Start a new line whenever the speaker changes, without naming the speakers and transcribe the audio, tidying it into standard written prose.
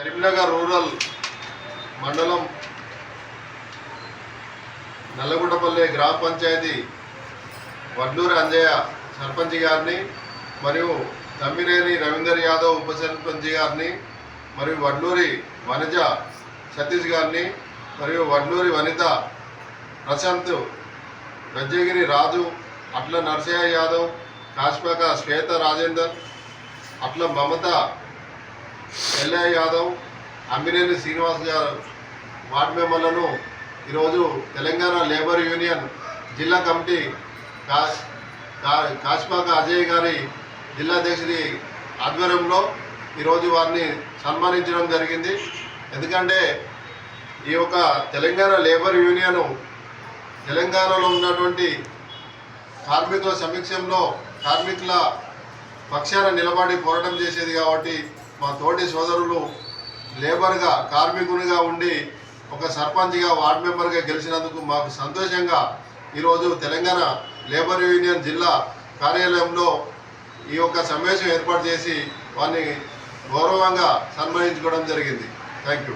Karimnagar rural మండలం నల్లగుంటపల్లి గ్రామ పంచాయతీ వడ్లూరి అంజయ్య సర్పంచ్ గారిని మరియు తమ్మినేని రవీందర్ యాదవ్ ఉప సర్పంచ్ గారిని మరియు వడ్లూరి వనజ సతీష్ గారిని మరియు వడ్లూరి వనిత ప్రశాంత్ రజ్జగిరి రాజు అట్ల నరసయ్య యాదవ్ కాశ్మక శ్వేత రాజేందర్ అట్ల మమత ఎల్లయ్య యాదవ్ అమ్మినేని శ్రీనివాస్ గారు వార్డు మెంబర్లను ఈరోజు తెలంగాణ లేబర్ యూనియన్ జిల్లా కమిటీ కాశ్మక అజయ్ గారి జిల్లా అధ్యక్షుడి ఆధ్వర్యంలో ఈరోజు వారిని సన్మానించడం జరిగింది. ఎందుకంటే ఈ యొక్క తెలంగాణ లేబర్ యూనియన్ తెలంగాణలో ఉన్నటువంటి కార్మికుల సమక్షంలో కార్మికుల పక్షాన నిలబడి పోరాటం చేసేది కాబట్టి మా తోటి సోదరులు లేబర్గా కార్మికునిగా ఉండి ఒక సర్పంచ్గా వార్డు మెంబర్గా గెలిచినందుకు మాకు సంతోషంగా ఈరోజు తెలంగాణ లేబర్ యూనియన్ జిల్లా కార్యాలయంలో ఈ యొక్క సమావేశం ఏర్పాటు చేసి వారిని గౌరవంగా సన్మానించుకోవడం జరిగింది. Thank you.